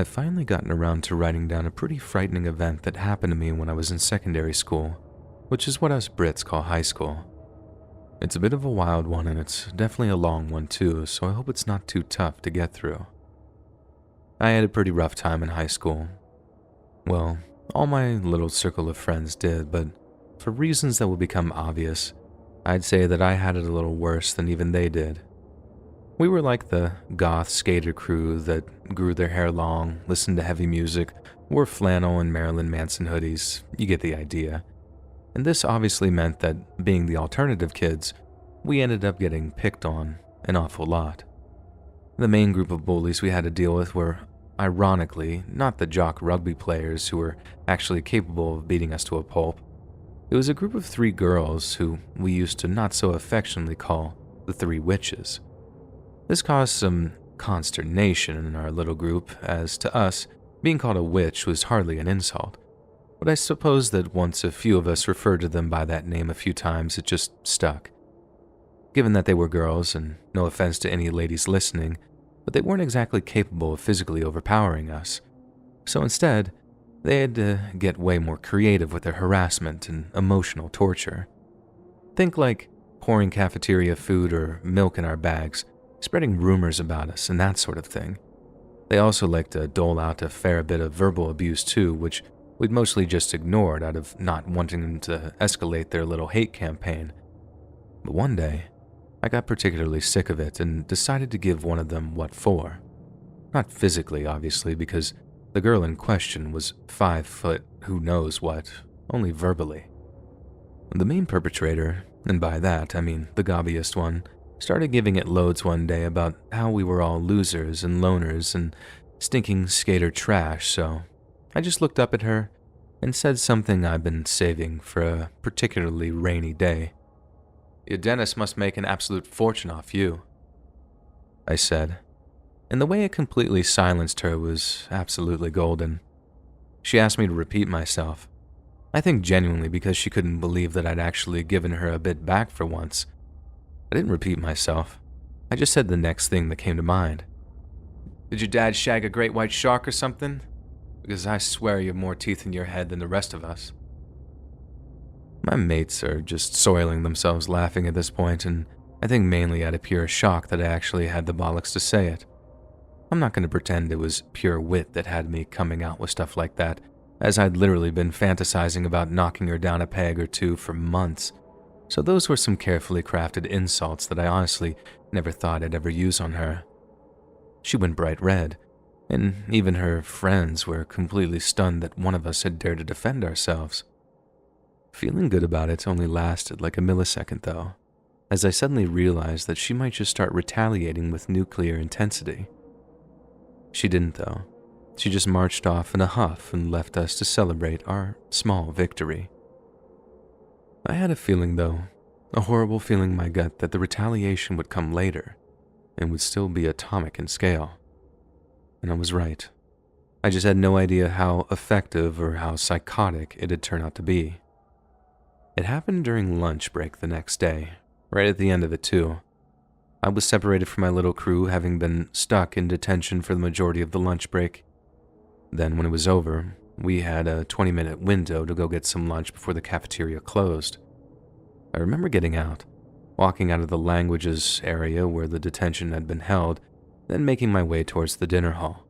I've finally gotten around to writing down a pretty frightening event that happened to me when I was in secondary school, which is what us Brits call high school. It's a bit of a wild one, and it's definitely a long one too, so I hope it's not too tough to get through. I had a pretty rough time in high school. Well, all my little circle of friends did, but for reasons that will become obvious, I'd say that I had it a little worse than even they did. We were like the goth skater crew that grew their hair long, listened to heavy music, wore flannel and Marilyn Manson hoodies. You get the idea. And this obviously meant that, being the alternative kids, we ended up getting picked on an awful lot. The main group of bullies we had to deal with were, ironically, not the jock rugby players who were actually capable of beating us to a pulp. It was a group of 3 girls who we used to not so affectionately call the 3 witches. This caused some consternation in our little group, as to us, being called a witch was hardly an insult. But I suppose that once a few of us referred to them by that name a few times, it just stuck. Given that they were girls, and no offense to any ladies listening, but they weren't exactly capable of physically overpowering us. So instead, they had to get way more creative with their harassment and emotional torture. Think like pouring cafeteria food or milk in our bags, spreading rumors about us and that sort of thing. They also liked to dole out a fair bit of verbal abuse too, which we'd mostly just ignored out of not wanting them to escalate their little hate campaign. But one day, I got particularly sick of it and decided to give one of them what for. Not physically, obviously, because the girl in question was 5 foot who knows what, only verbally. The main perpetrator, and by that I mean the gobbiest one, started giving it loads one day about how we were all losers and loners and stinking skater trash, so I just looked up at her and said something I've been saving for a particularly rainy day. "Your dentist must make an absolute fortune off you," I said, and the way it completely silenced her was absolutely golden. She asked me to repeat myself, I think genuinely because she couldn't believe that I'd actually given her a bit back for once. I didn't repeat myself. I just said the next thing that came to mind. "Did your dad shag a great white shark or something? Because I swear you have more teeth in your head than the rest of us." My mates are just soiling themselves laughing at this point, and I think mainly out of pure shock that I actually had the bollocks to say it. I'm not going to pretend it was pure wit that had me coming out with stuff like that, as I'd literally been fantasizing about knocking her down a peg or two for months. So those were some carefully crafted insults that I honestly never thought I'd ever use on her. She went bright red, and even her friends were completely stunned that one of us had dared to defend ourselves. Feeling good about it only lasted like a millisecond though, as I suddenly realized that she might just start retaliating with nuclear intensity. She didn't though. She just marched off in a huff and left us to celebrate our small victory. I had a feeling though, a horrible feeling in my gut that the retaliation would come later and would still be atomic in scale. And I was right. I just had no idea how effective or how psychotic it had turned out to be. It happened during lunch break the next day, right at the end of it too. I was separated from my little crew, having been stuck in detention for the majority of the lunch break. Then when it was over, we had a 20-minute window to go get some lunch before the cafeteria closed. I remember getting out, walking out of the languages area where the detention had been held, then making my way towards the dinner hall.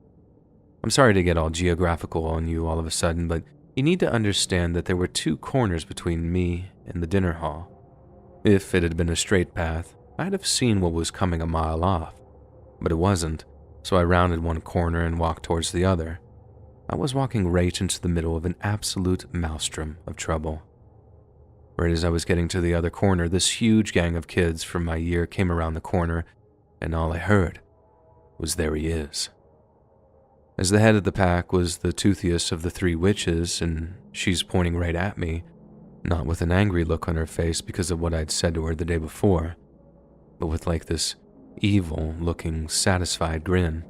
I'm sorry to get all geographical on you all of a sudden, but you need to understand that there were 2 corners between me and the dinner hall. If it had been a straight path, I'd have seen what was coming a mile off, but it wasn't, so I rounded one corner and walked towards the other. I was walking right into the middle of an absolute maelstrom of trouble. Right as I was getting to the other corner, this huge gang of kids from my year came around the corner, and all I heard was, "There he is." As the head of the pack was the toothiest of the 3 witches, and she's pointing right at me, not with an angry look on her face because of what I'd said to her the day before, but with like this evil-looking, satisfied grin.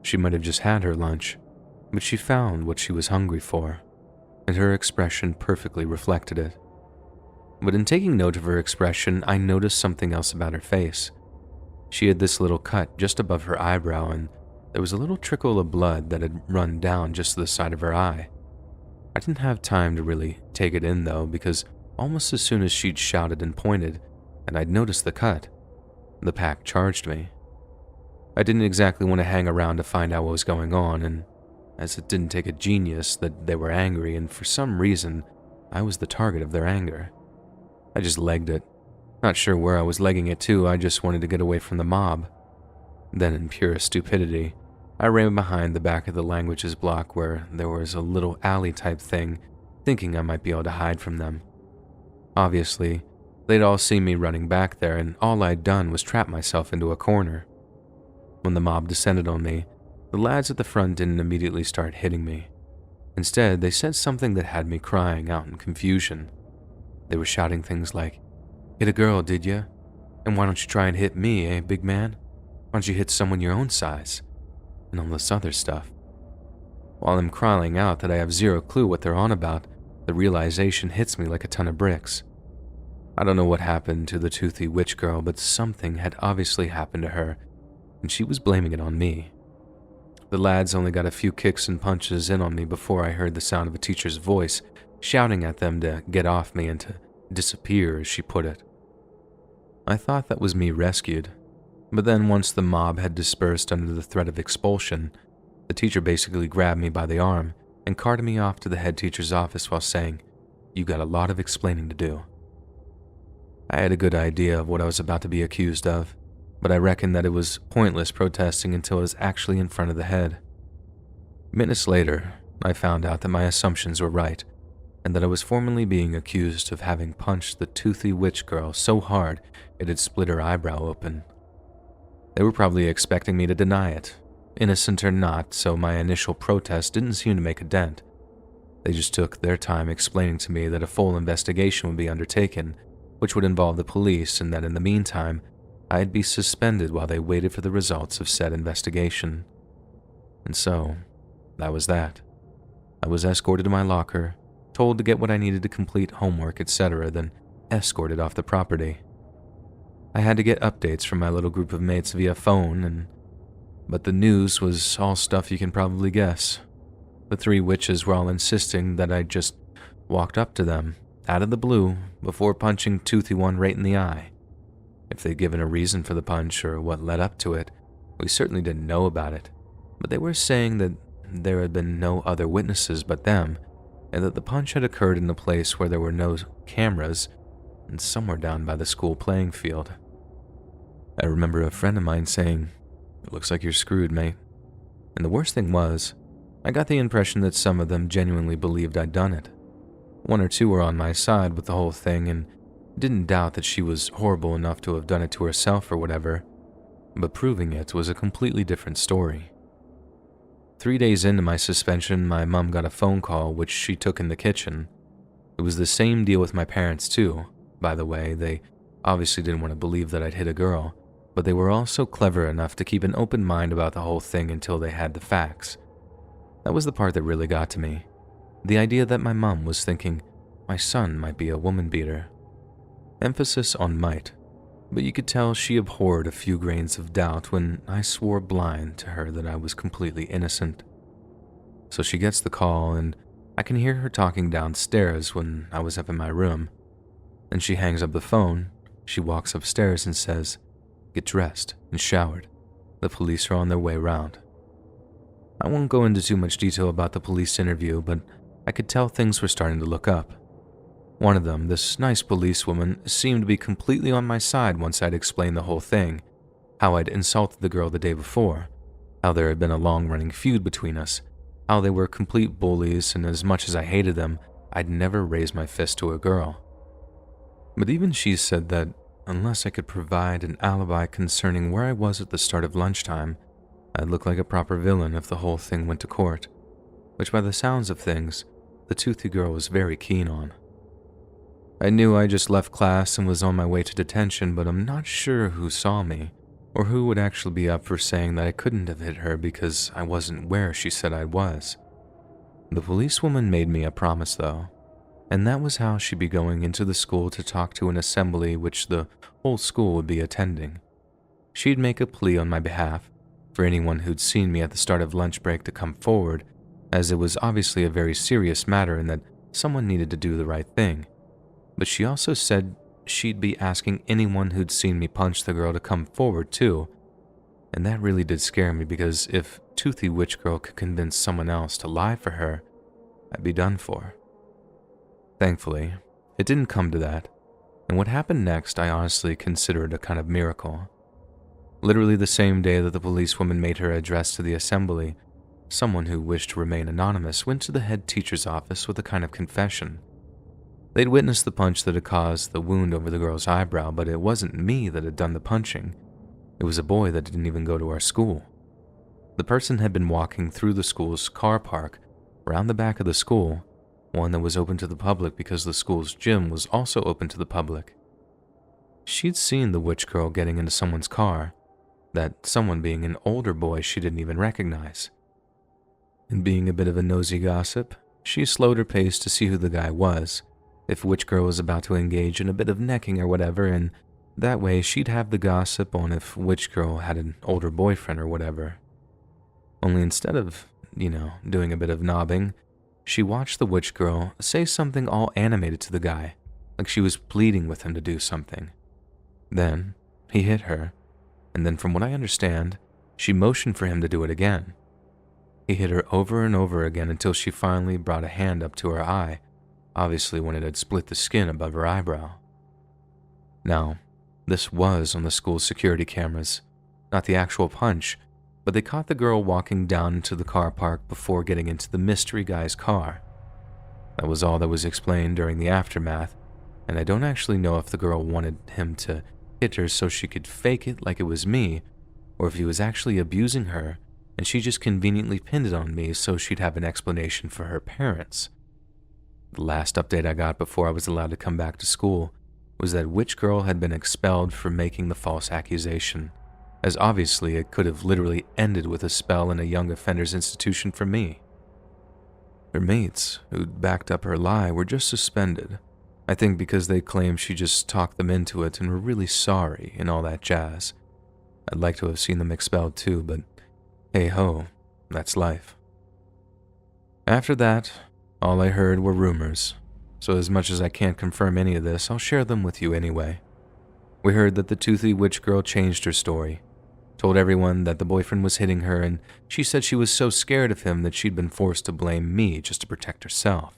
She might have just had her lunch, but she found what she was hungry for, and her expression perfectly reflected it. But in taking note of her expression, I noticed something else about her face. She had this little cut just above her eyebrow, and There was a little trickle of blood that had run down just to the side of her eye. I didn't have time to really take it in though, because almost as soon as she'd shouted and pointed, and I'd noticed the cut, the pack charged me. I didn't exactly want to hang around to find out what was going on, and as it didn't take a genius that they were angry, and for some reason, I was the target of their anger. I just legged it. Not sure where I was legging it to, I just wanted to get away from the mob. Then, in pure stupidity, I ran behind the back of the languages block where there was a little alley type thing, thinking I might be able to hide from them. Obviously, they'd all seen me running back there, and all I'd done was trap myself into a corner. When the mob descended on me, the lads at the front didn't immediately start hitting me. Instead, they said something that had me crying out in confusion. They were shouting things like, "Hit a girl, did ya? And why don't you try and hit me, eh, big man? Why don't you hit someone your own size?" And all this other stuff. While I'm crying out that I have zero clue what they're on about, the realization hits me like a ton of bricks. I don't know what happened to the toothy witch girl, but something had obviously happened to her, and she was blaming it on me. The lads only got a few kicks and punches in on me before I heard the sound of a teacher's voice shouting at them to get off me and to disappear, as she put it. I thought that was me rescued, but then once the mob had dispersed under the threat of expulsion, the teacher basically grabbed me by the arm and carted me off to the head teacher's office while saying, "You got a lot of explaining to do." I had a good idea of what I was about to be accused of, but I reckoned that it was pointless protesting until I was actually in front of the head. Minutes later, I found out that my assumptions were right, and that I was formally being accused of having punched the toothy witch girl so hard it had split her eyebrow open. They were probably expecting me to deny it, innocent or not, so my initial protest didn't seem to make a dent. They just took their time explaining to me that a full investigation would be undertaken, which would involve the police, and that in the meantime, I'd be suspended while they waited for the results of said investigation. And so, that was that. I was escorted to my locker, told to get what I needed to complete homework, etc., then escorted off the property. I had to get updates from my little group of mates via phone, but the news was all stuff you can probably guess. The three witches were all insisting that I just walked up to them, out of the blue, before punching Toothy One right in the eye. If they'd given a reason for the punch or what led up to it, we certainly didn't know about it, but they were saying that there had been no other witnesses but them, and that the punch had occurred in a place where there were no cameras, and somewhere down by the school playing field. I remember a friend of mine saying, "It looks like you're screwed, mate." And the worst thing was, I got the impression that some of them genuinely believed I'd done it. One or two were on my side with the whole thing and didn't doubt that she was horrible enough to have done it to herself or whatever, but proving it was a completely different story. 3 days into my suspension, my mom got a phone call which she took in the kitchen. It was the same deal with my parents too. By the way, they obviously didn't want to believe that I'd hit a girl, but they were also clever enough to keep an open mind about the whole thing until they had the facts. That was the part that really got to me. The idea that my mom was thinking my son might be a woman beater. Emphasis on might, but you could tell she abhorred a few grains of doubt when I swore blind to her that I was completely innocent. So she gets the call, and I can hear her talking downstairs when I was up in my room. Then she hangs up the phone, she walks upstairs and says, "Get dressed and showered. The police are on their way round." I won't go into too much detail about the police interview, but I could tell things were starting to look up. One of them, this nice policewoman, seemed to be completely on my side once I'd explained the whole thing, how I'd insulted the girl the day before, how there had been a long-running feud between us, how they were complete bullies, and as much as I hated them, I'd never raise my fist to a girl. But even she said that unless I could provide an alibi concerning where I was at the start of lunchtime, I'd look like a proper villain if the whole thing went to court, which by the sounds of things, the toothy girl was very keen on. I knew I just left class and was on my way to detention, but I'm not sure who saw me, or who would actually be up for saying that I couldn't have hit her because I wasn't where she said I was. The policewoman made me a promise though, and that was how she'd be going into the school to talk to an assembly which the whole school would be attending. She'd make a plea on my behalf, for anyone who'd seen me at the start of lunch break to come forward, as it was obviously a very serious matter and that someone needed to do the right thing. But she also said she'd be asking anyone who'd seen me punch the girl to come forward too. And that really did scare me, because if Toothy Witch Girl could convince someone else to lie for her, I'd be done for. Thankfully, it didn't come to that, and what happened next I honestly considered a kind of miracle. Literally the same day that the policewoman made her address to the assembly, someone who wished to remain anonymous went to the head teacher's office with a kind of confession. They'd witnessed the punch that had caused the wound over the girl's eyebrow, but it wasn't me that had done the punching. It was a boy that didn't even go to our school. The person had been walking through the school's car park, around the back of the school, one that was open to the public because the school's gym was also open to the public. She'd seen the witch girl getting into someone's car, that someone being an older boy she didn't even recognize. And being a bit of a nosy gossip, she slowed her pace to see who the guy was, if Witch Girl was about to engage in a bit of necking or whatever, and that way she'd have the gossip on if Witch Girl had an older boyfriend or whatever. Only instead of, doing a bit of knobbing, she watched the Witch Girl say something all animated to the guy, like she was pleading with him to do something. Then, he hit her, and then from what I understand, she motioned for him to do it again. He hit her over and over again until she finally brought a hand up to her eye, obviously when it had split the skin above her eyebrow. Now, this was on the school's security cameras, not the actual punch, but they caught the girl walking down into the car park before getting into the mystery guy's car. That was all that was explained during the aftermath, and I don't actually know if the girl wanted him to hit her so she could fake it like it was me, or if he was actually abusing her and she just conveniently pinned it on me so she'd have an explanation for her parents. The last update I got before I was allowed to come back to school was that Witch Girl had been expelled for making the false accusation, as obviously it could have literally ended with a spell in a young offenders institution for me. Her mates, who'd backed up her lie, were just suspended, I think because they claimed she just talked them into it and were really sorry and all that jazz. I'd like to have seen them expelled too, but hey ho, that's life. After that, all I heard were rumors, so as much as I can't confirm any of this, I'll share them with you anyway. We heard that the toothy witch girl changed her story, told everyone that the boyfriend was hitting her, and she said she was so scared of him that she'd been forced to blame me just to protect herself.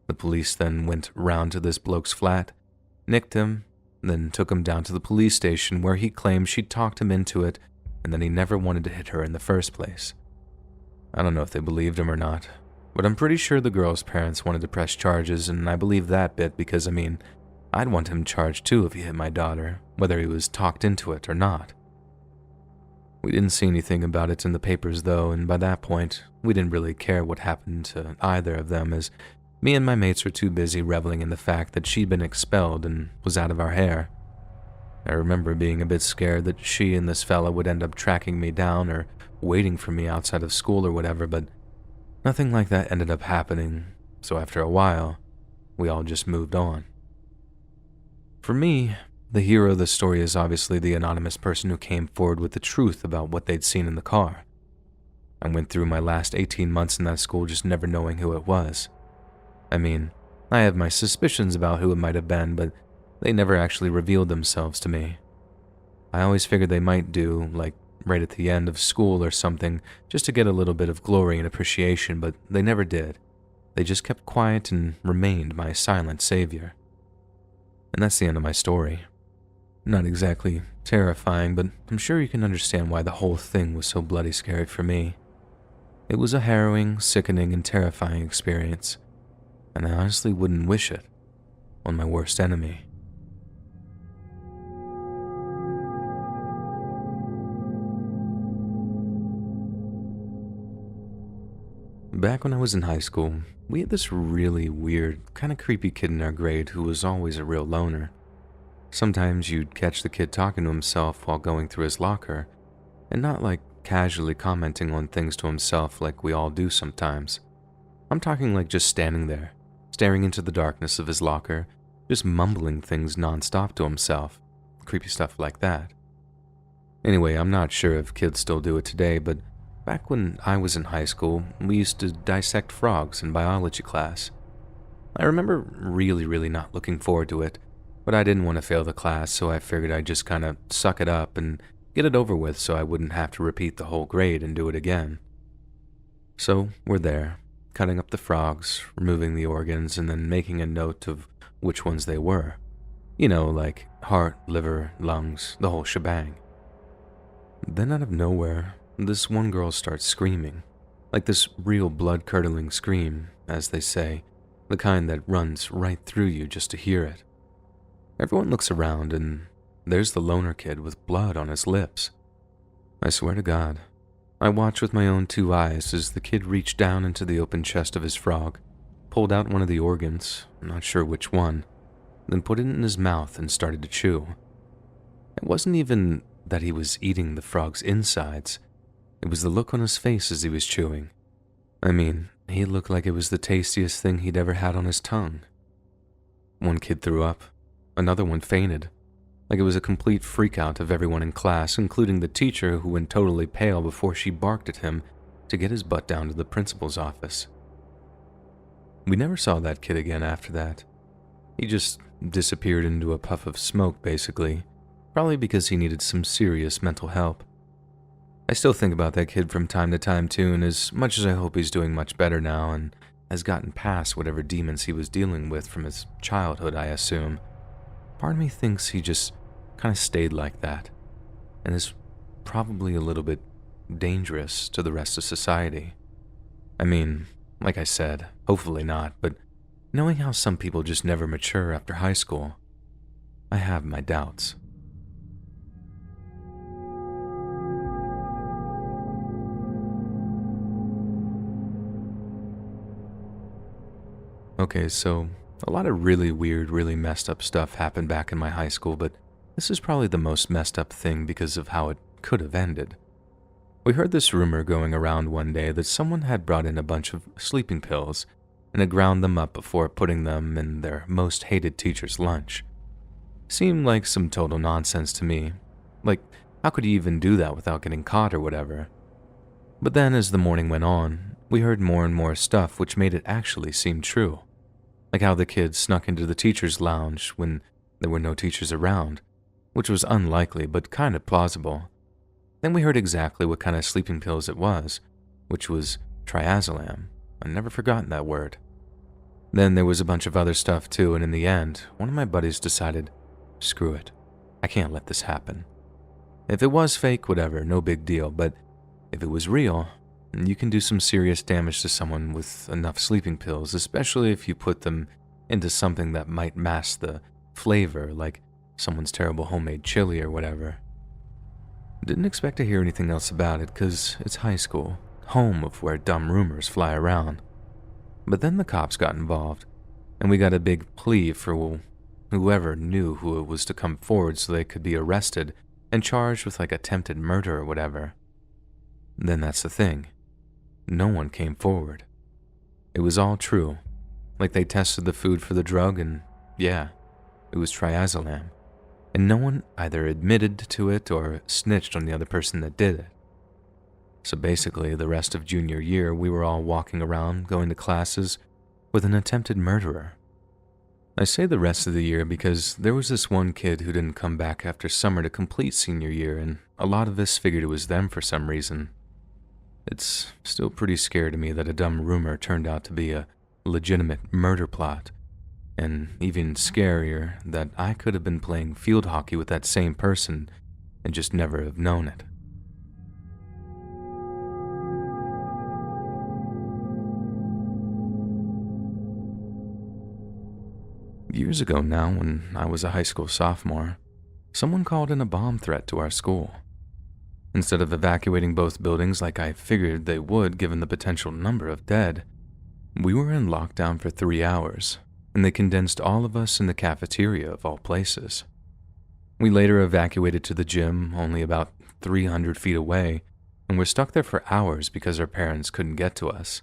The police then went round to this bloke's flat, nicked him, then took him down to the police station where he claimed she'd talked him into it and that he never wanted to hit her in the first place. I don't know if they believed him or not, but I'm pretty sure the girl's parents wanted to press charges, and I believe that bit because, I'd want him charged too if he hit my daughter, whether he was talked into it or not. We didn't see anything about it in the papers though, and by that point, we didn't really care what happened to either of them, as me and my mates were too busy reveling in the fact that she'd been expelled and was out of our hair. I remember being a bit scared that she and this fella would end up tracking me down or waiting for me outside of school or whatever, but nothing like that ended up happening, so after a while, we all just moved on. For me, the hero of the story is obviously the anonymous person who came forward with the truth about what they'd seen in the car. I went through my last 18 months in that school just never knowing who it was. I have my suspicions about who it might have been, but they never actually revealed themselves to me. I always figured they might do, like right at the end of school or something, just to get a little bit of glory and appreciation, but they never did. They just kept quiet and remained my silent savior. And that's the end of my story. Not exactly terrifying, but I'm sure you can understand why the whole thing was so bloody scary for me. It was a harrowing, sickening, and terrifying experience, and I honestly wouldn't wish it on my worst enemy. Back when I was in high school, we had this really weird, kind of creepy kid in our grade who was always a real loner. Sometimes you'd catch the kid talking to himself while going through his locker, and not like casually commenting on things to himself like we all do sometimes. I'm talking like just standing there, staring into the darkness of his locker, just mumbling things nonstop to himself, creepy stuff like that. Anyway, I'm not sure if kids still do it today, but back when I was in high school, we used to dissect frogs in biology class. I remember really not looking forward to it, but I didn't want to fail the class, so I figured I'd just kind of suck it up and get it over with so I wouldn't have to repeat the whole grade and do it again. So we're there, cutting up the frogs, removing the organs, and then making a note of which ones they were. You know, like heart, liver, lungs, the whole shebang. Then out of nowhere, this one girl starts screaming. Like this real blood-curdling scream, as they say, the kind that runs right through you just to hear it. Everyone looks around and there's the loner kid with blood on his lips. I swear to God, I watched with my own two eyes as the kid reached down into the open chest of his frog, pulled out one of the organs, not sure which one, then put it in his mouth and started to chew. It wasn't even that he was eating the frog's insides, it was the look on his face as he was chewing. I mean, he looked like it was the tastiest thing he'd ever had on his tongue. One kid threw up, another one fainted, like it was a complete freakout of everyone in class, including the teacher who went totally pale before she barked at him to get his butt down to the principal's office. We never saw that kid again after that. He just disappeared into a puff of smoke, basically, probably because he needed some serious mental help. I still think about that kid from time to time too, and as much as I hope he's doing much better now and has gotten past whatever demons he was dealing with from his childhood, I assume, part of me thinks he just kind of stayed like that, and is probably a little bit dangerous to the rest of society. I mean, like I said, hopefully not, but knowing how some people just never mature after high school, I have my doubts. Okay, so a lot of really weird, really messed up stuff happened back in my high school, but this is probably the most messed up thing because of how it could have ended. We heard this rumor going around one day that someone had brought in a bunch of sleeping pills and had ground them up before putting them in their most hated teacher's lunch. Seemed like some total nonsense to me. Like, how could you even do that without getting caught or whatever? But then as the morning went on, we heard more and more stuff which made it actually seem true. Like how the kids snuck into the teacher's lounge when there were no teachers around, which was unlikely but kind of plausible. Then we heard exactly what kind of sleeping pills it was, which was triazolam. I've never forgotten that word. Then there was a bunch of other stuff too, and in the end, one of my buddies decided, screw it, I can't let this happen. If it was fake, whatever, no big deal, but if it was real, you can do some serious damage to someone with enough sleeping pills, especially if you put them into something that might mask the flavor, like someone's terrible homemade chili or whatever. Didn't expect to hear anything else about it because it's high school, home of where dumb rumors fly around. But then the cops got involved, and we got a big plea for whoever knew who it was to come forward so they could be arrested and charged with like attempted murder or whatever. Then that's the thing. No one came forward. It was all true. Like they tested the food for the drug and yeah, it was triazolam. And no one either admitted to it or snitched on the other person that did it. So basically, the rest of junior year, we were all walking around, going to classes, with an attempted murderer. I say the rest of the year because there was this one kid who didn't come back after summer to complete senior year, and a lot of us figured it was them for some reason. It's still pretty scary to me that a dumb rumor turned out to be a legitimate murder plot. And even scarier that I could have been playing field hockey with that same person and just never have known it. Years ago now, when I was a high school sophomore, someone called in a bomb threat to our school. Instead of evacuating both buildings like I figured they would given the potential number of dead, we were in lockdown for 3 hours, and they condensed all of us in the cafeteria of all places. We later evacuated to the gym, only about 300 feet away, and were stuck there for hours because our parents couldn't get to us.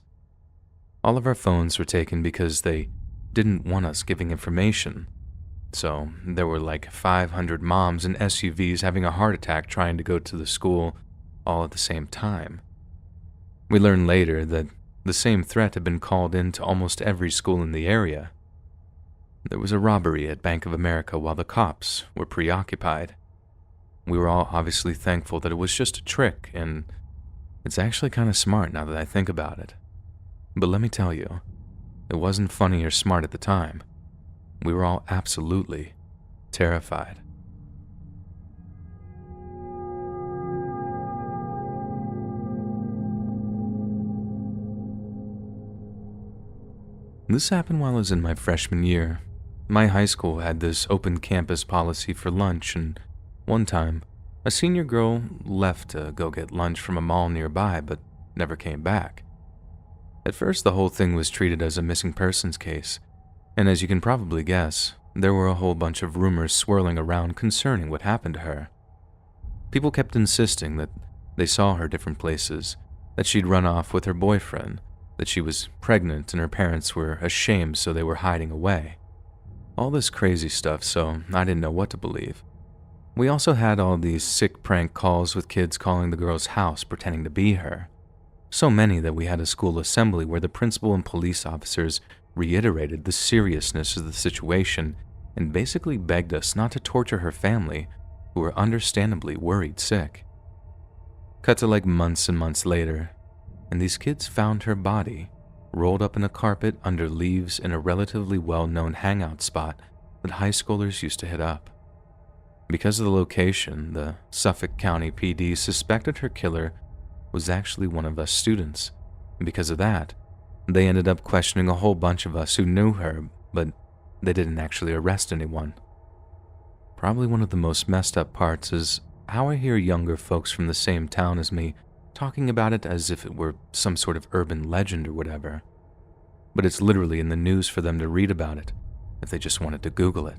All of our phones were taken because they didn't want us giving information. So there were like 500 moms in SUVs having a heart attack trying to go to the school all at the same time. We learned later that the same threat had been called in to almost every school in the area. There was a robbery at Bank of America while the cops were preoccupied. We were all obviously thankful that it was just a trick, and it's actually kind of smart now that I think about it. But let me tell you, it wasn't funny or smart at the time. We were all absolutely terrified. This happened while I was in my freshman year. My high school had this open campus policy for lunch, and one time, a senior girl left to go get lunch from a mall nearby but never came back. At first, the whole thing was treated as a missing persons case, and as you can probably guess, there were a whole bunch of rumors swirling around concerning what happened to her. People kept insisting that they saw her different places, that she'd run off with her boyfriend, that she was pregnant and her parents were ashamed so they were hiding away. All this crazy stuff, so I didn't know what to believe. We also had all these sick prank calls with kids calling the girl's house pretending to be her. So many that we had a school assembly where the principal and police officers reiterated the seriousness of the situation and basically begged us not to torture her family, who were understandably worried sick. Cut to like months and months later, and these kids found her body rolled up in a carpet under leaves in a relatively well-known hangout spot that high schoolers used to hit up. Because of the location, the Suffolk County PD suspected her killer was actually one of us students, and because of that, they ended up questioning a whole bunch of us who knew her, but they didn't actually arrest anyone. Probably one of the most messed up parts is how I hear younger folks from the same town as me talking about it as if it were some sort of urban legend or whatever. But it's literally in the news for them to read about it, if they just wanted to Google it.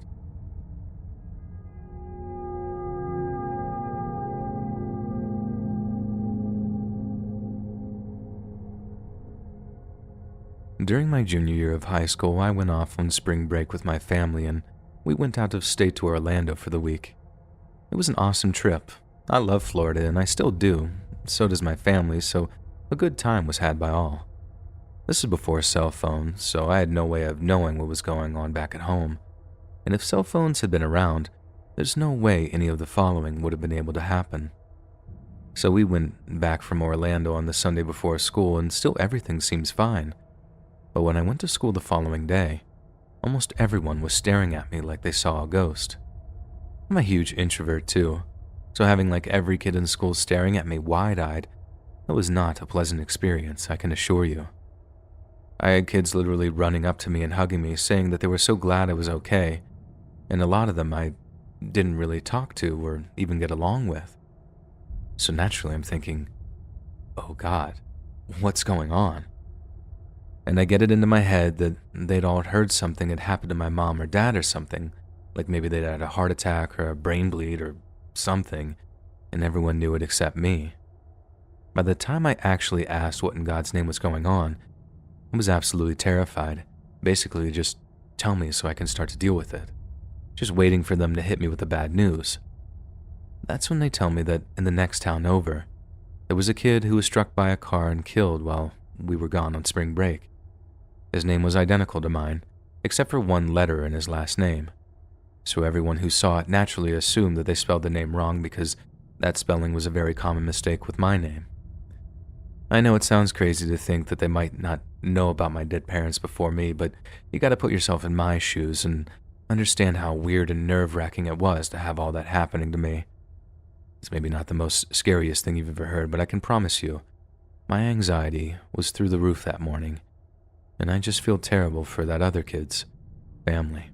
During my junior year of high school, I went off on spring break with my family and we went out of state to Orlando for the week. It was an awesome trip. I love Florida and I still do, so does my family, so a good time was had by all. This is before cell phones, so I had no way of knowing what was going on back at home. And if cell phones had been around, there's no way any of the following would have been able to happen. So we went back from Orlando on the Sunday before school and still everything seems fine. But when I went to school the following day, almost everyone was staring at me like they saw a ghost. I'm a huge introvert too, so having like every kid in school staring at me wide-eyed, that was not a pleasant experience, I can assure you. I had kids literally running up to me and hugging me, saying that they were so glad I was okay, and a lot of them I didn't really talk to or even get along with. So naturally I'm thinking, oh God, what's going on? And I get it into my head that they'd all heard something had happened to my mom or dad or something, like maybe they'd had a heart attack or a brain bleed or something, and everyone knew it except me. By the time I actually asked what in God's name was going on, I was absolutely terrified, basically just tell me so I can start to deal with it, just waiting for them to hit me with the bad news. That's when they tell me that in the next town over, there was a kid who was struck by a car and killed while we were gone on spring break. His name was identical to mine, except for one letter in his last name. So everyone who saw it naturally assumed that they spelled the name wrong because that spelling was a very common mistake with my name. I know it sounds crazy to think that they might not know about my dead parents before me, but you gotta put yourself in my shoes and understand how weird and nerve-wracking it was to have all that happening to me. It's maybe not the most scariest thing you've ever heard, but I can promise you, my anxiety was through the roof that morning, and I just feel terrible for that other kid's family.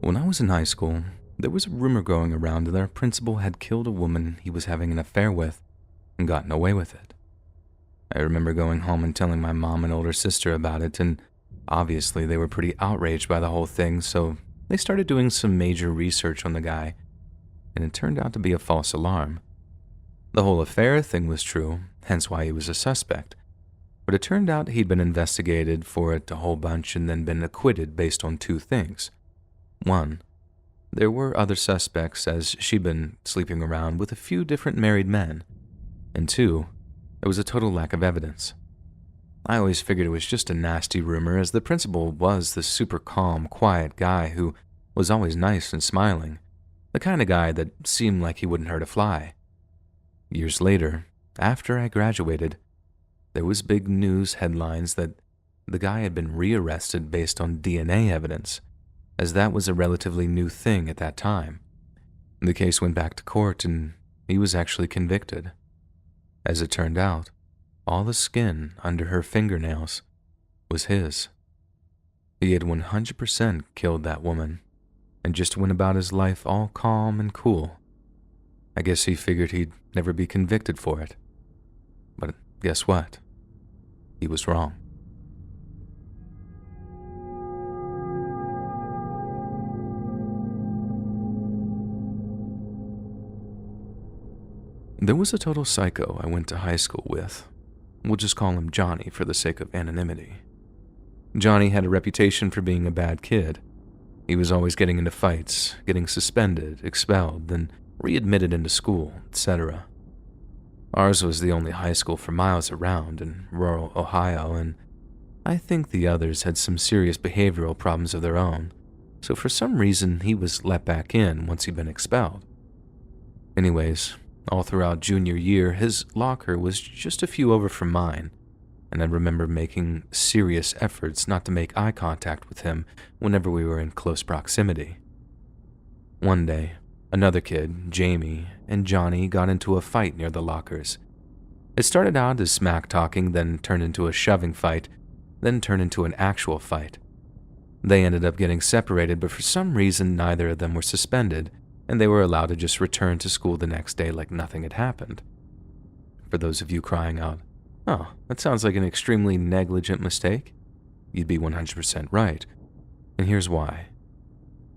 When I was in high school, there was a rumor going around that our principal had killed a woman he was having an affair with and gotten away with it. I remember going home and telling my mom and older sister about it, and obviously they were pretty outraged by the whole thing, so they started doing some major research on the guy, and it turned out to be a false alarm. The whole affair thing was true, hence why he was a suspect. But it turned out he'd been investigated for it a whole bunch and then been acquitted based on two things. One, there were other suspects, as she'd been sleeping around with a few different married men. And two, there was a total lack of evidence. I always figured it was just a nasty rumor, as the principal was the super calm, quiet guy who was always nice and smiling, the kind of guy that seemed like he wouldn't hurt a fly. Years later, after I graduated, there was big news headlines that the guy had been rearrested based on DNA evidence, as that was a relatively new thing at that time. The case went back to court and he was actually convicted. As it turned out, all the skin under her fingernails was his. He had 100% killed that woman and just went about his life all calm and cool. I guess he figured he'd never be convicted for it. But guess what? He was wrong. There was a total psycho I went to high school with. We'll just call him Johnny for the sake of anonymity. Johnny had a reputation for being a bad kid. He was always getting into fights, getting suspended, expelled, then readmitted into school, etc. Ours was the only high school for miles around in rural Ohio, and I think the others had some serious behavioral problems of their own, so for some reason he was let back in once he'd been expelled. Anyways, all throughout junior year, his locker was just a few over from mine, and I remember making serious efforts not to make eye contact with him whenever we were in close proximity. One day, another kid, Jamie, and Johnny got into a fight near the lockers. It started out as smack talking, then turned into a shoving fight, then turned into an actual fight. They ended up getting separated, but for some reason neither of them were suspended, and they were allowed to just return to school the next day like nothing had happened. For those of you crying out, "Oh, that sounds like an extremely negligent mistake," you'd be 100% right, and here's why.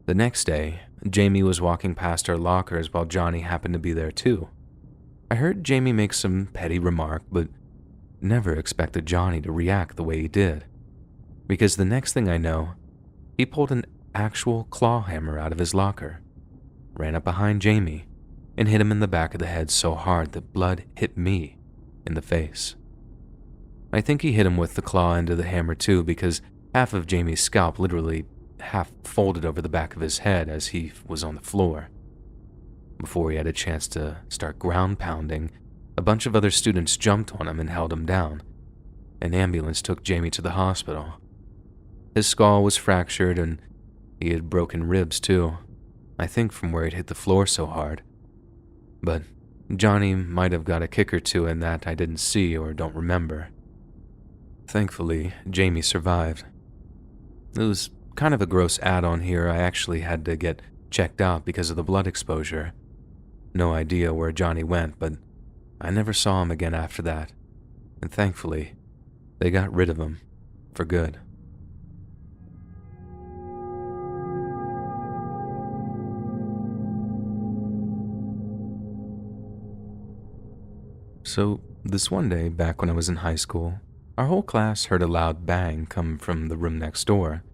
The next day, Jamie was walking past our lockers while Johnny happened to be there too. I heard Jamie make some petty remark, but never expected Johnny to react the way he did, because the next thing I know, he pulled an actual claw hammer out of his locker, ran up behind Jamie, and hit him in the back of the head so hard that blood hit me in the face. I think he hit him with the claw end of the hammer too, because half of Jamie's scalp literally half folded over the back of his head as he was on the floor. Before he had a chance to start ground pounding, a bunch of other students jumped on him and held him down. An ambulance took Jamie to the hospital. His skull was fractured and he had broken ribs too, I think from where he'd hit the floor so hard. But Johnny might have got a kick or two in that I didn't see or don't remember. Thankfully, Jamie survived. It was kind of a gross add-on here. I actually had to get checked out because of the blood exposure. No idea where Johnny went, but I never saw him again after that. And thankfully, they got rid of him for good. So, this one day, back when I was in high school, our whole class heard a loud bang come from the room next door.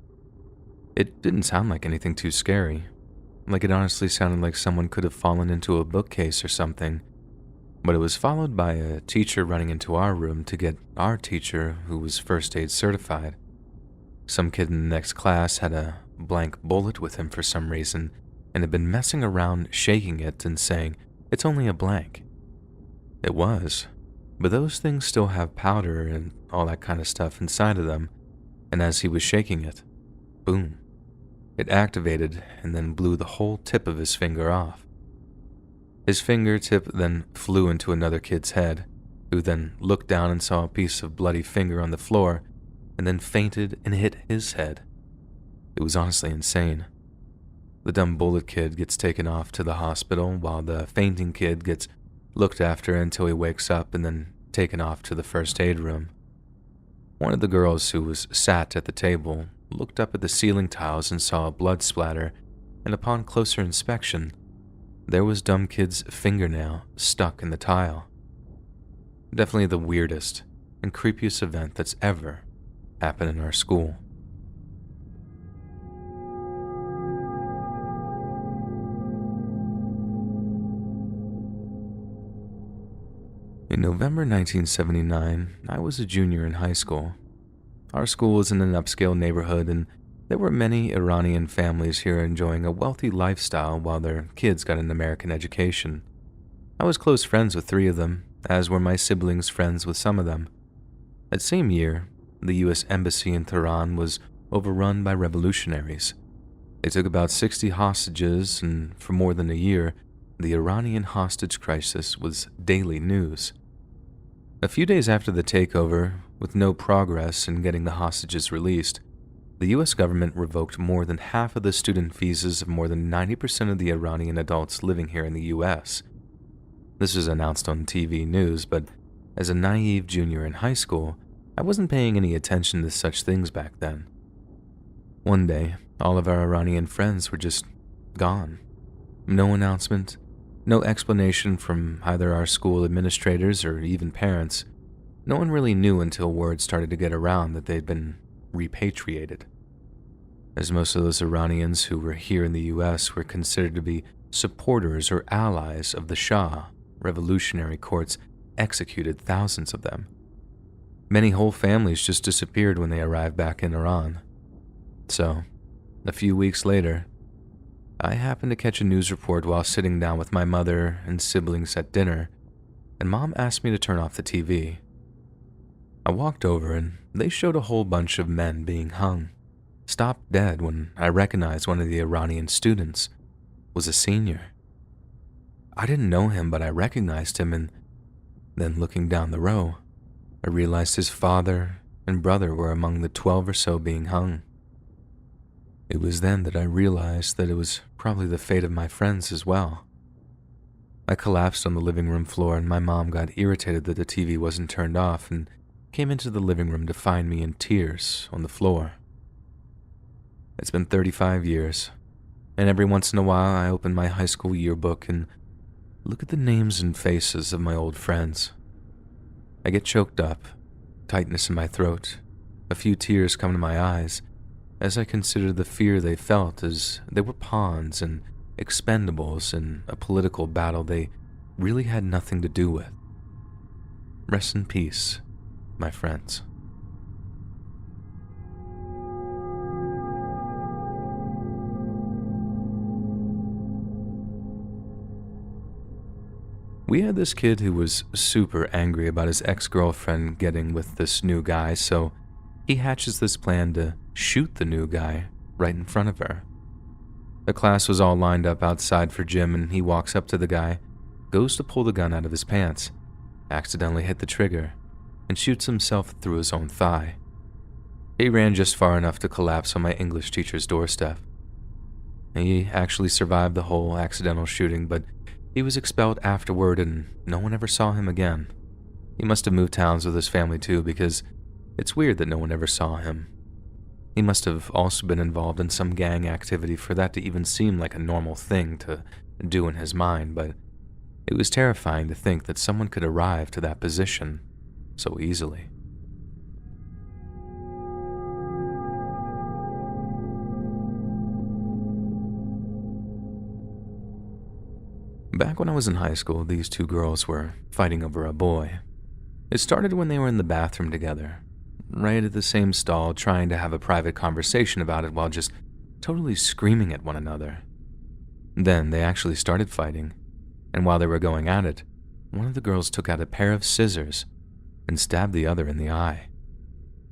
It didn't sound like anything too scary. Like it honestly sounded like someone could have fallen into a bookcase or something. But it was followed by a teacher running into our room to get our teacher, who was first aid certified. Some kid in the next class had a blank bullet with him for some reason and had been messing around shaking it and saying, "It's only a blank." It was, but those things still have powder and all that kind of stuff inside of them, and as he was shaking it, boom, it activated and then blew the whole tip of his finger off. His fingertip then flew into another kid's head, who then looked down and saw a piece of bloody finger on the floor, and then fainted and hit his head. It was honestly insane. The dumb bullet kid gets taken off to the hospital, while the fainting kid gets looked after until he wakes up and then taken off to the first aid room. One of the girls who was sat at the table looked up at the ceiling tiles and saw a blood splatter, and upon closer inspection, there was dumb kid's fingernail stuck in the tile. Definitely the weirdest and creepiest event that's ever happened in our school. In November 1979, I was a junior in high school. Our school was in an upscale neighborhood, and there were many Iranian families here enjoying a wealthy lifestyle while their kids got an American education. I was close friends with 3 of them, as were my siblings friends with some of them. That same year, the U.S. Embassy in Tehran was overrun by revolutionaries. They took about 60 hostages, and for more than a year, the Iranian hostage crisis was daily news. A few days after the takeover, with no progress in getting the hostages released, the U.S. government revoked more than half of the student visas of more than 90% of the Iranian adults living here in the U.S. This was announced on TV news, but as a naive junior in high school, I wasn't paying any attention to such things back then. One day, all of our Iranian friends were just gone. No announcement, no explanation from either our school administrators or even parents. No one really knew until word started to get around that they'd been repatriated. As most of those Iranians who were here in the U.S. were considered to be supporters or allies of the Shah, revolutionary courts executed thousands of them. Many whole families just disappeared when they arrived back in Iran. So, a few weeks later, I happened to catch a news report while sitting down with my mother and siblings at dinner, and Mom asked me to turn off the TV. I walked over and they showed a whole bunch of men being hung, stopped dead when I recognized one of the Iranian students was a senior. I didn't know him, but I recognized him, and then looking down the row, I realized his father and brother were among the 12 or so being hung. It was then that I realized that it was probably the fate of my friends as well. I collapsed on the living room floor, and my mom got irritated that the TV wasn't turned off and came into the living room to find me in tears on the floor. It's been 35 years, and every once in a while I open my high school yearbook and look at the names and faces of my old friends. I get choked up, tightness in my throat, a few tears come to my eyes, as I consider the fear they felt as they were pawns and expendables in a political battle they really had nothing to do with. Rest in peace, my friends. We had this kid who was super angry about his ex-girlfriend getting with this new guy, so he hatches this plan to shoot the new guy right in front of her. The class was all lined up outside for gym, and he walks up to the guy, goes to pull the gun out of his pants, accidentally hit the trigger, and shoots himself through his own thigh. He ran just far enough to collapse on my English teacher's doorstep. He actually survived the whole accidental shooting, but he was expelled afterward and no one ever saw him again. He must have moved towns with his family too, because it's weird that no one ever saw him. He must have also been involved in some gang activity for that to even seem like a normal thing to do in his mind, but it was terrifying to think that someone could arrive to that position so easily. Back when I was in high school, these 2 girls were fighting over a boy. It started when they were in the bathroom together, right at the same stall, trying to have a private conversation about it while just totally screaming at one another. Then they actually started fighting, and while they were going at it, one of the girls took out a pair of scissors and stabbed the other in the eye.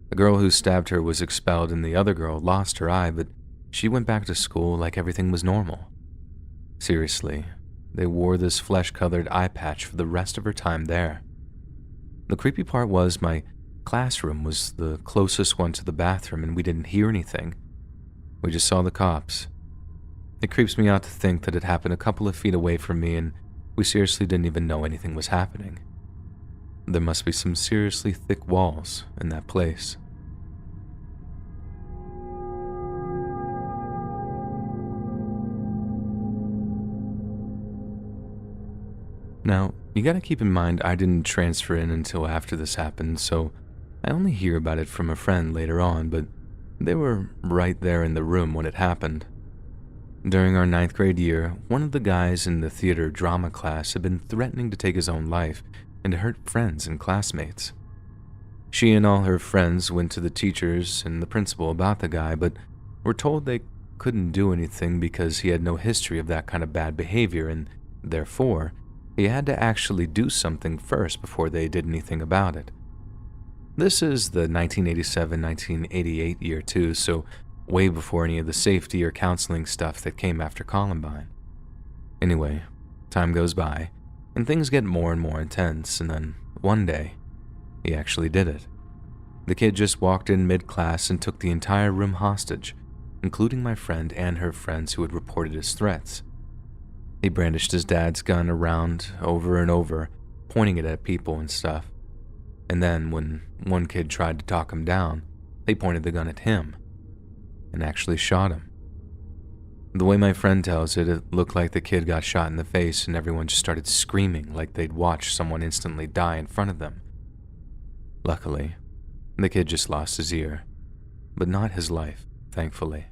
The girl who stabbed her was expelled, and the other girl lost her eye, but she went back to school like everything was normal. Seriously, they wore this flesh-colored eye patch for the rest of her time there. The creepy part was my classroom was the closest one to the bathroom, and we didn't hear anything. We just saw the cops. It creeps me out to think that it happened a couple of feet away from me, and we seriously didn't even know anything was happening. There must be some seriously thick walls in that place. Now, you gotta keep in mind I didn't transfer in until after this happened, so I only hear about it from a friend later on, but they were right there in the room when it happened. During our ninth grade year, one of the guys in the theater drama class had been threatening to take his own life and to hurt friends and classmates. She and all her friends went to the teachers and the principal about the guy, but were told they couldn't do anything because he had no history of that kind of bad behavior, and therefore, he had to actually do something first before they did anything about it. This is the 1987-1988 year too, so way before any of the safety or counseling stuff that came after Columbine. Anyway, time goes by, and things get more and more intense, and then one day, he actually did it. The kid just walked in mid-class and took the entire room hostage, including my friend and her friends who had reported his threats. He brandished his dad's gun around over and over, pointing it at people and stuff. And then, when one kid tried to talk him down, they pointed the gun at him and actually shot him. The way my friend tells it, it looked like the kid got shot in the face and everyone just started screaming like they'd watched someone instantly die in front of them. Luckily, the kid just lost his ear, but not his life, thankfully.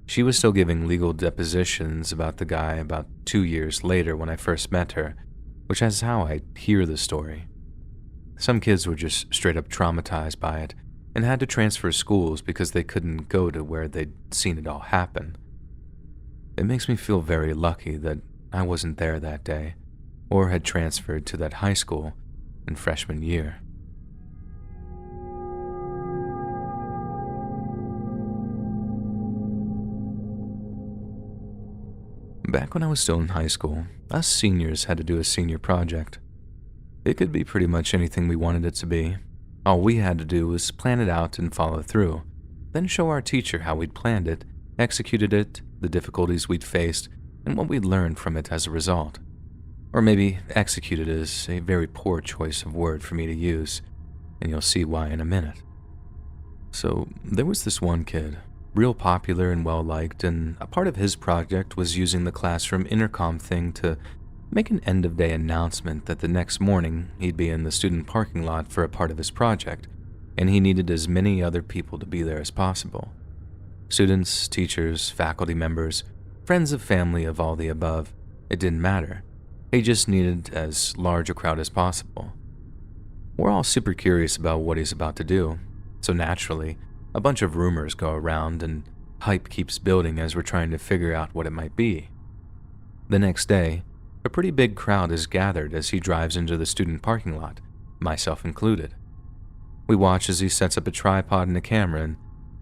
She was still giving legal depositions about the guy about 2 years later when I first met her, which is how I hear the story. Some kids were just straight up traumatized by it and had to transfer schools because they couldn't go to where they'd seen it all happen. It makes me feel very lucky that I wasn't there that day or had transferred to that high school in freshman year. Back when I was still in high school, us seniors had to do a senior project. It could be pretty much anything we wanted it to be. All we had to do was plan it out and follow through, then show our teacher how we'd planned it, executed it, the difficulties we'd faced, and what we'd learned from it as a result. Or maybe executed is a very poor choice of word for me to use, and you'll see why in a minute. So, there was this one kid, real popular and well-liked, and a part of his project was using the classroom intercom thing to make an end-of-day announcement that the next morning he'd be in the student parking lot for a part of his project, and he needed as many other people to be there as possible. Students, teachers, faculty members, friends of family of all the above, it didn't matter. He just needed as large a crowd as possible. We're all super curious about what he's about to do, so naturally, a bunch of rumors go around and hype keeps building as we're trying to figure out what it might be. The next day, a pretty big crowd is gathered as he drives into the student parking lot, myself included. We watch as he sets up a tripod and a camera, and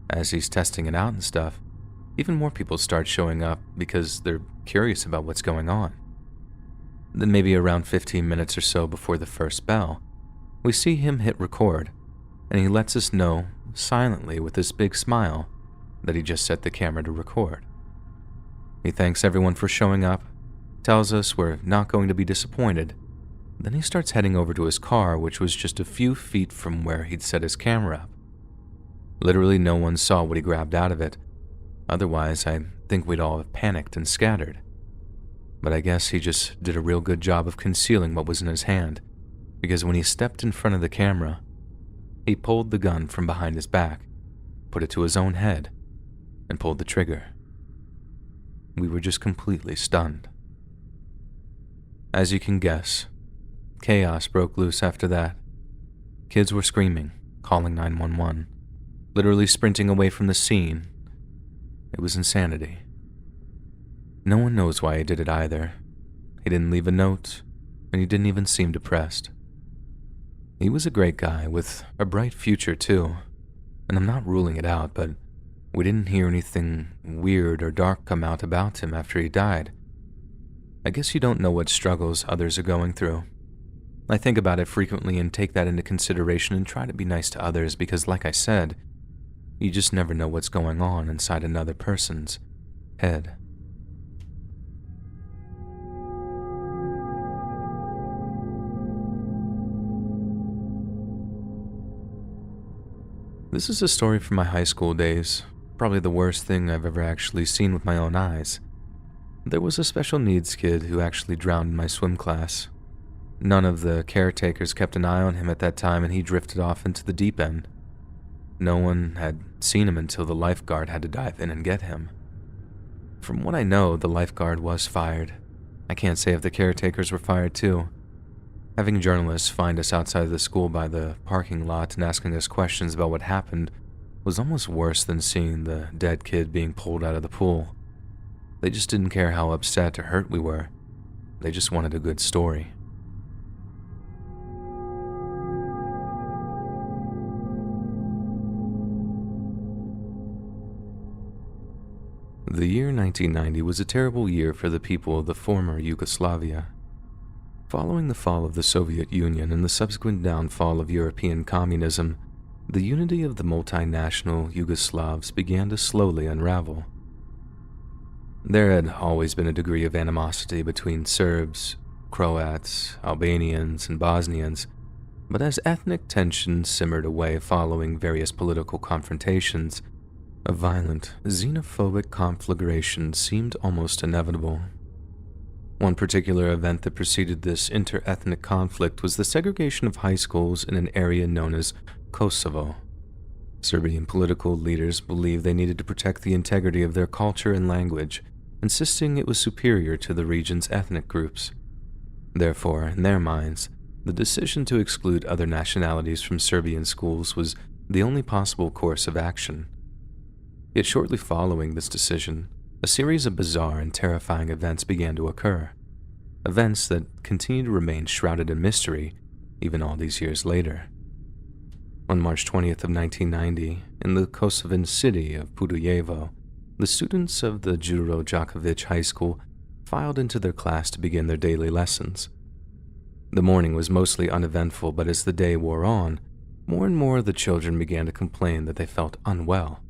as he's testing it out and stuff, even more people start showing up because they're curious about what's going on. Then maybe around 15 minutes or so before the first bell, we see him hit record, and he lets us know, silently with this big smile, that he just set the camera to record. He thanks everyone for showing up, tells us we're not going to be disappointed. Then he starts heading over to his car, which was just a few feet from where he'd set his camera up. Literally no one saw what he grabbed out of it. Otherwise, I think we'd all have panicked and scattered. But I guess he just did a real good job of concealing what was in his hand, because when he stepped in front of the camera, he pulled the gun from behind his back, put it to his own head, and pulled the trigger. We were just completely stunned. As you can guess, chaos broke loose after that. Kids were screaming, calling 911, literally sprinting away from the scene. It was insanity. No one knows why he did it either. He didn't leave a note, and he didn't even seem depressed. He was a great guy with a bright future too, and I'm not ruling it out, but we didn't hear anything weird or dark come out about him after he died. I guess you don't know what struggles others are going through. I think about it frequently and take that into consideration and try to be nice to others because, like I said, you just never know what's going on inside another person's head. This is a story from my high school days, probably the worst thing I've ever actually seen with my own eyes. There was a special needs kid who actually drowned in my swim class. None of the caretakers kept an eye on him at that time, and he drifted off into the deep end. No one had seen him until the lifeguard had to dive in and get him. From what I know, the lifeguard was fired. I can't say if the caretakers were fired too. Having journalists find us outside of the school by the parking lot and asking us questions about what happened was almost worse than seeing the dead kid being pulled out of the pool. They just didn't care how upset or hurt we were. They just wanted a good story. The year 1990 was a terrible year for the people of the former Yugoslavia. Following the fall of the Soviet Union and the subsequent downfall of European communism, the unity of the multinational Yugoslavs began to slowly unravel. There had always been a degree of animosity between Serbs, Croats, Albanians, and Bosnians, but as ethnic tensions simmered away following various political confrontations, a violent, xenophobic conflagration seemed almost inevitable. One particular event that preceded this inter-ethnic conflict was the segregation of high schools in an area known as Kosovo. Serbian political leaders believed they needed to protect the integrity of their culture and language, insisting it was superior to the region's ethnic groups. Therefore, in their minds, the decision to exclude other nationalities from Serbian schools was the only possible course of action. Yet shortly following this decision, a series of bizarre and terrifying events began to occur. Events that continue to remain shrouded in mystery even all these years later. On March 20th of 1990, in the Kosovan city of Pudujevo, the students of the Juro Djokovic High School filed into their class to begin their daily lessons. The morning was mostly uneventful, but as the day wore on, more and more of the children began to complain that they felt unwell.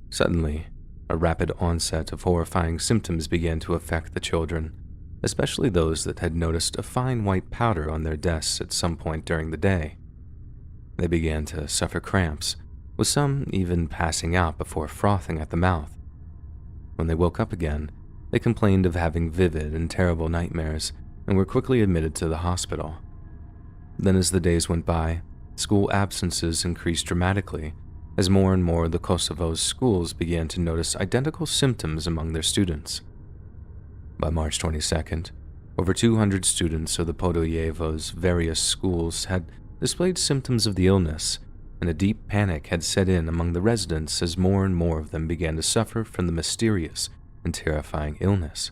Suddenly, a rapid onset of horrifying symptoms began to affect the children, especially those that had noticed a fine white powder on their desks at some point during the day. They began to suffer cramps, with some even passing out before frothing at the mouth. When they woke up again, they complained of having vivid and terrible nightmares and were quickly admitted to the hospital. Then as the days went by, school absences increased dramatically as more and more of the Kosovo's schools began to notice identical symptoms among their students. By March 22nd, over 200 students of the Podujevo's various schools had displayed symptoms of the illness, and a deep panic had set in among the residents as more and more of them began to suffer from the mysterious and terrifying illness.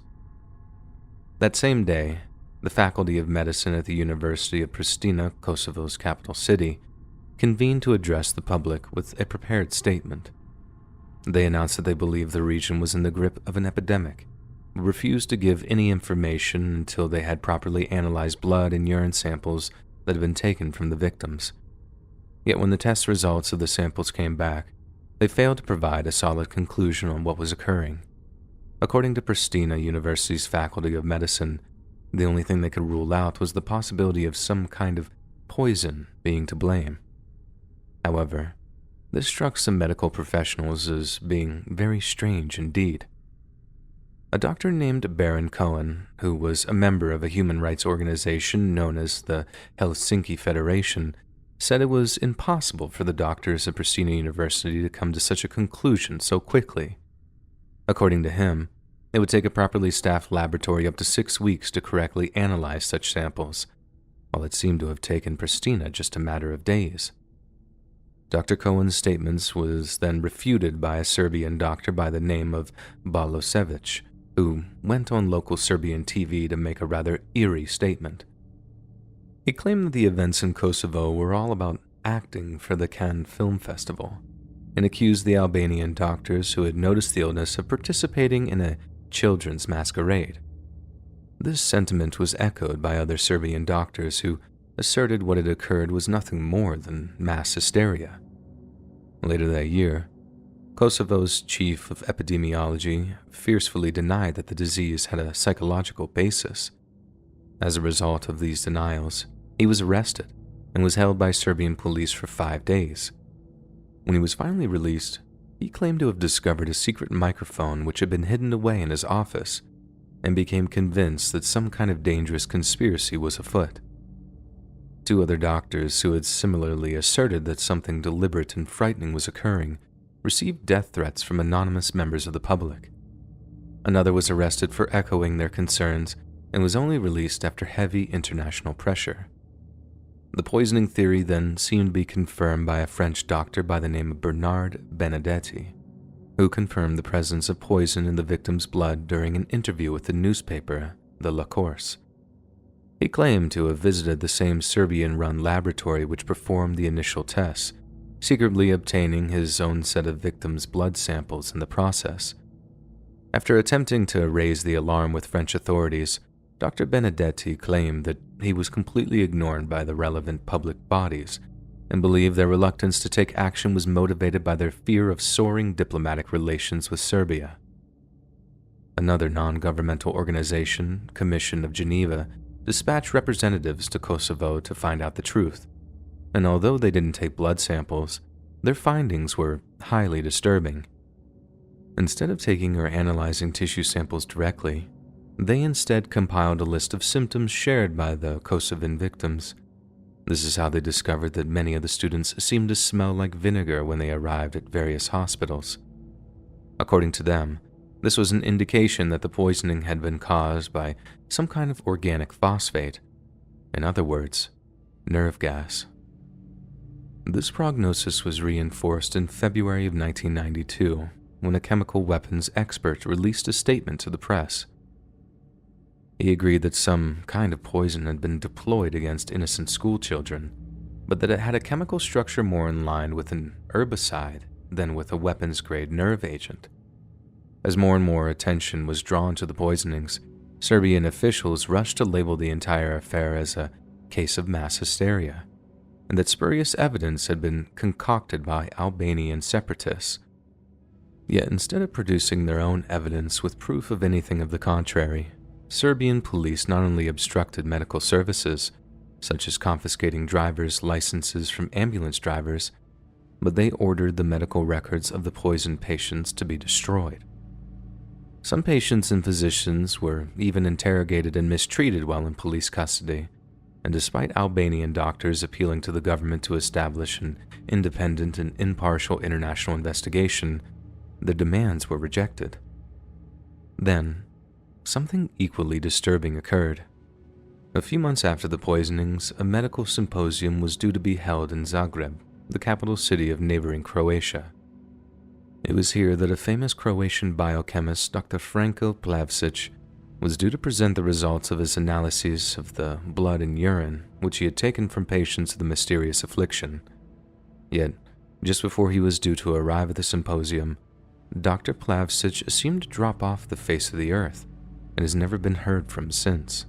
That same day, the Faculty of Medicine at the University of Pristina, Kosovo's capital city, convened to address the public with a prepared statement. They announced that they believed the region was in the grip of an epidemic, but refused to give any information until they had properly analyzed blood and urine samples that had been taken from the victims. Yet when the test results of the samples came back, they failed to provide a solid conclusion on what was occurring. According to Pristina University's Faculty of Medicine, the only thing they could rule out was the possibility of some kind of poison being to blame. However, this struck some medical professionals as being very strange indeed. A doctor named Baron Cohen, who was a member of a human rights organization known as the Helsinki Federation, said it was impossible for the doctors at Pristina University to come to such a conclusion so quickly. According to him, it would take a properly staffed laboratory up to 6 weeks to correctly analyze such samples, while it seemed to have taken Pristina just a matter of days. Dr. Cohen's statements was then refuted by a Serbian doctor by the name of Balosevic, who went on local Serbian TV to make a rather eerie statement. He claimed that the events in Kosovo were all about acting for the Cannes Film Festival, and accused the Albanian doctors who had noticed the illness of participating in a children's masquerade. This sentiment was echoed by other Serbian doctors who asserted what had occurred was nothing more than mass hysteria. Later that year, Kosovo's chief of epidemiology fiercely denied that the disease had a psychological basis. As a result of these denials, he was arrested and was held by Serbian police for 5 days. When he was finally released, he claimed to have discovered a secret microphone which had been hidden away in his office, and became convinced that some kind of dangerous conspiracy was afoot. Two other doctors who had similarly asserted that something deliberate and frightening was occurring received death threats from anonymous members of the public. Another was arrested for echoing their concerns and was only released after heavy international pressure. The poisoning theory then seemed to be confirmed by a French doctor by the name of Bernard Benedetti, who confirmed the presence of poison in the victim's blood during an interview with the newspaper, the La Course. He claimed to have visited the same Serbian-run laboratory which performed the initial tests, secretly obtaining his own set of victims' blood samples in the process. After attempting to raise the alarm with French authorities, Dr. Benedetti claimed that he was completely ignored by the relevant public bodies and believed their reluctance to take action was motivated by their fear of soaring diplomatic relations with Serbia. Another non-governmental organization, Commission of Geneva, dispatched representatives to Kosovo to find out the truth, and although they didn't take blood samples, their findings were highly disturbing. Instead of taking or analyzing tissue samples directly, they instead compiled a list of symptoms shared by the Kosovan victims. This is how they discovered that many of the students seemed to smell like vinegar when they arrived at various hospitals. According to them, this was an indication that the poisoning had been caused by some kind of organic phosphate, in other words, nerve gas. This prognosis was reinforced in February of 1992 when a chemical weapons expert released a statement to the press. He agreed that some kind of poison had been deployed against innocent schoolchildren, but that it had a chemical structure more in line with an herbicide than with a weapons-grade nerve agent. As more and more attention was drawn to the poisonings, Serbian officials rushed to label the entire affair as a case of mass hysteria, and that spurious evidence had been concocted by Albanian separatists. Yet instead of producing their own evidence with proof of anything of the contrary, Serbian police not only obstructed medical services, such as confiscating driver's licenses from ambulance drivers, but they ordered the medical records of the poisoned patients to be destroyed. Some patients and physicians were even interrogated and mistreated while in police custody, and despite Albanian doctors appealing to the government to establish an independent and impartial international investigation, their demands were rejected. Then, something equally disturbing occurred. A few months after the poisonings, a medical symposium was due to be held in Zagreb, the capital city of neighboring Croatia. It was here that a famous Croatian biochemist, Dr. Franko Plavšić, was due to present the results of his analyses of the blood and urine which he had taken from patients with the mysterious affliction. Yet, just before he was due to arrive at the symposium, Dr. Plavšić seemed to drop off the face of the earth and has never been heard from since.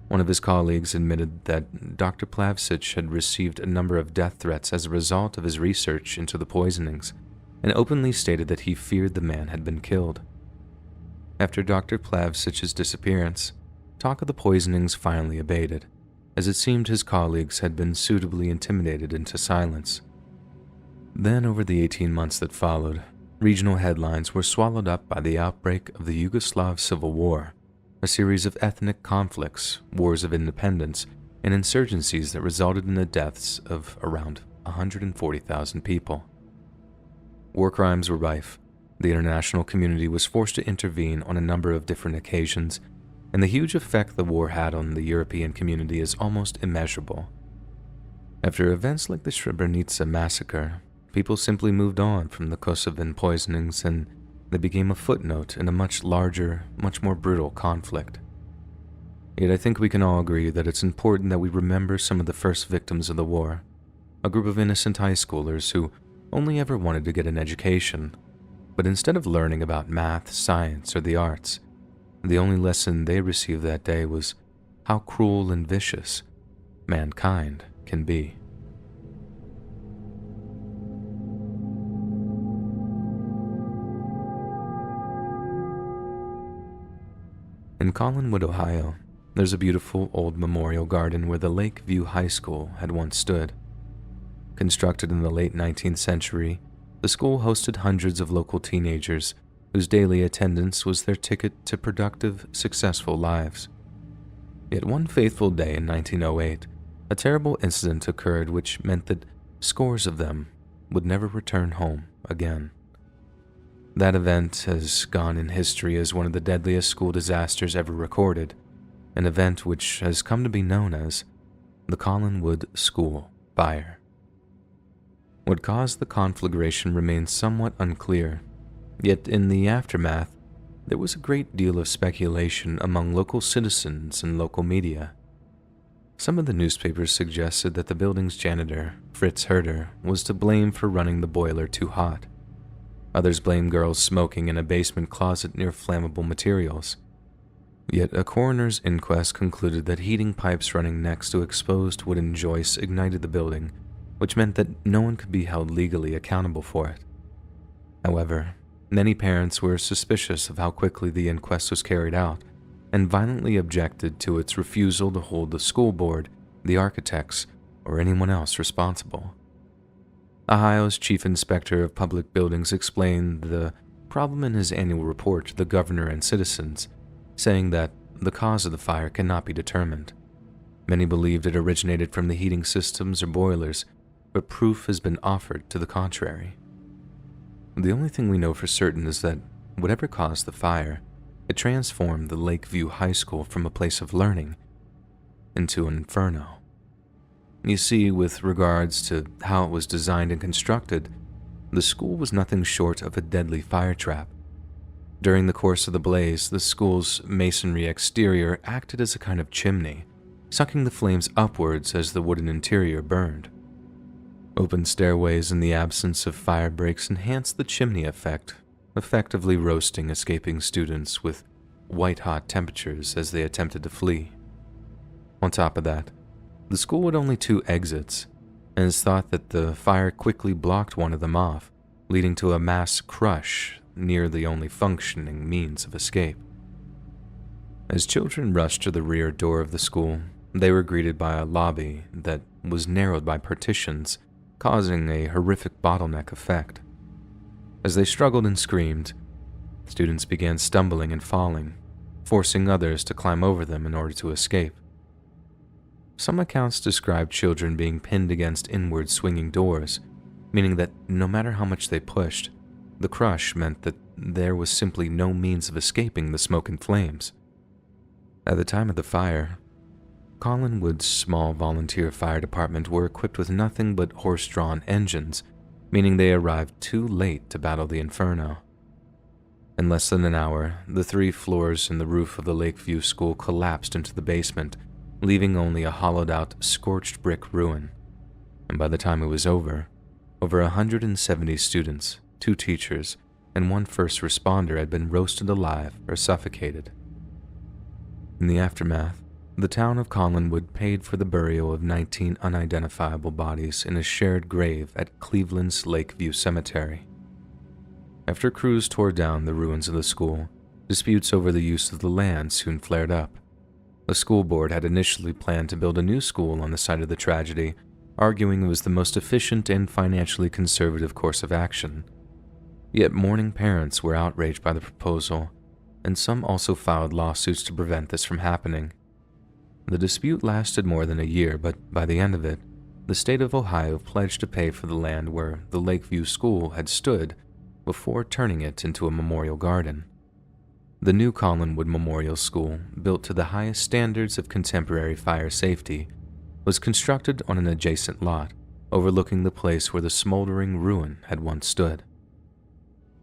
One of his colleagues admitted that Dr. Plavšić had received a number of death threats as a result of his research into the poisonings, and openly stated that he feared the man had been killed. After Dr. Plavšić's disappearance, talk of the poisonings finally abated, as it seemed his colleagues had been suitably intimidated into silence. Then, over the 18 months that followed, regional headlines were swallowed up by the outbreak of the Yugoslav Civil War, a series of ethnic conflicts, wars of independence, and insurgencies that resulted in the deaths of around 140,000 people. War crimes were rife. The international community was forced to intervene on a number of different occasions, and the huge effect the war had on the European community is almost immeasurable. After events like the Srebrenica massacre, people simply moved on from the Kosovan poisonings, and they became a footnote in a much larger, much more brutal conflict. Yet I think we can all agree that it's important that we remember some of the first victims of the war, a group of innocent high schoolers who only ever wanted to get an education, but instead of learning about math, science, or the arts, the only lesson they received that day was how cruel and vicious mankind can be. In Collinwood, Ohio, there's a beautiful old memorial garden where the Lakeview High School had once stood. Constructed in the late 19th century, the school hosted hundreds of local teenagers whose daily attendance was their ticket to productive, successful lives. Yet one fateful day in 1908, a terrible incident occurred which meant that scores of them would never return home again. That event has gone in history as one of the deadliest school disasters ever recorded, an event which has come to be known as the Collinwood School Fire. What caused the conflagration remains somewhat unclear, yet in the aftermath, there was a great deal of speculation among local citizens and local media. Some of the newspapers suggested that the building's janitor, Fritz Herder, was to blame for running the boiler too hot. Others blamed girls smoking in a basement closet near flammable materials. Yet a coroner's inquest concluded that heating pipes running next to exposed wooden joists ignited the building, which meant that no one could be held legally accountable for it. However, many parents were suspicious of how quickly the inquest was carried out and violently objected to its refusal to hold the school board, the architects, or anyone else responsible. Ohio's chief inspector of public buildings explained the problem in his annual report to the governor and citizens, saying that the cause of the fire cannot be determined. Many believed it originated from the heating systems or boilers, but proof has been offered to the contrary. The only thing we know for certain is that whatever caused the fire, it transformed the Lakeview High School from a place of learning into an inferno. You see, with regards to how it was designed and constructed, the school was nothing short of a deadly fire trap. During the course of the blaze, the school's masonry exterior acted as a kind of chimney, sucking the flames upwards as the wooden interior burned. Open stairways in the absence of fire breaks enhanced the chimney effect, effectively roasting escaping students with white-hot temperatures as they attempted to flee. On top of that, the school had only 2 exits, and it's thought that the fire quickly blocked one of them off, leading to a mass crush near the only functioning means of escape. As children rushed to the rear door of the school, they were greeted by a lobby that was narrowed by partitions, causing a horrific bottleneck effect. As they struggled and screamed, students began stumbling and falling, forcing others to climb over them in order to escape. Some accounts describe children being pinned against inward swinging doors, meaning that no matter how much they pushed, the crush meant that there was simply no means of escaping the smoke and flames. At the time of the fire, Collinwood's small volunteer fire department were equipped with nothing but horse-drawn engines, meaning they arrived too late to battle the inferno. In less than an hour, the 3 floors in the roof of the Lakeview School collapsed into the basement, leaving only a hollowed-out, scorched brick ruin. And by the time it was over 170 students, 2 teachers, and 1 first responder had been roasted alive or suffocated. In the aftermath, the town of Collinwood paid for the burial of 19 unidentifiable bodies in a shared grave at Cleveland's Lakeview Cemetery. After crews tore down the ruins of the school, disputes over the use of the land soon flared up. The school board had initially planned to build a new school on the site of the tragedy, arguing it was the most efficient and financially conservative course of action. Yet mourning parents were outraged by the proposal, and some also filed lawsuits to prevent this from happening. The dispute lasted more than a year, but by the end of it, the state of Ohio pledged to pay for the land where the Lakeview School had stood before turning it into a memorial garden. The new Collinwood Memorial School, built to the highest standards of contemporary fire safety, was constructed on an adjacent lot, overlooking the place where the smoldering ruin had once stood.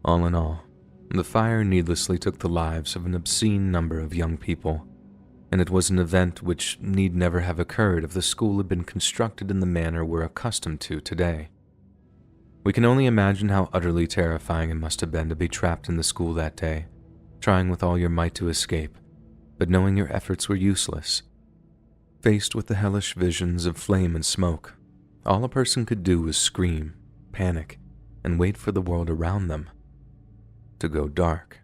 All in all, the fire needlessly took the lives of an obscene number of young people, and it was an event which need never have occurred if the school had been constructed in the manner we're accustomed to today. We can only imagine how utterly terrifying it must have been to be trapped in the school that day, trying with all your might to escape, but knowing your efforts were useless. Faced with the hellish visions of flame and smoke, all a person could do was scream, panic, and wait for the world around them to go dark.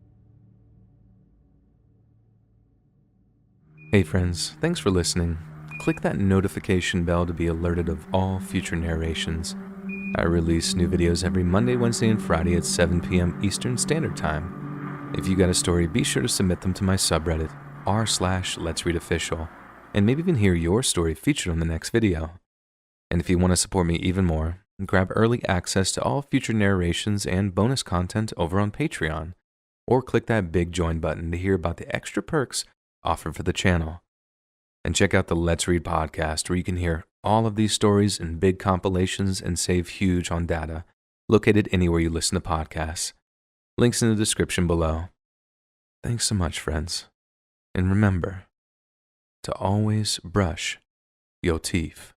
Hey friends, thanks for listening. Click that notification bell to be alerted of all future narrations. I release new videos every Monday, Wednesday, and Friday at 7 p.m. Eastern Standard Time. If you got a story, be sure to submit them to my subreddit, r/Let'sReadOfficial, and maybe even hear your story featured on the next video. And if you want to support me even more, grab early access to all future narrations and bonus content over on Patreon, or click that big join button to hear about the extra perks offered for the channel. And check out the Let's Read podcast, where you can hear all of these stories in big compilations and save huge on data, located anywhere you listen to podcasts. Links in the description below. Thanks so much, friends. And remember to always brush your teeth.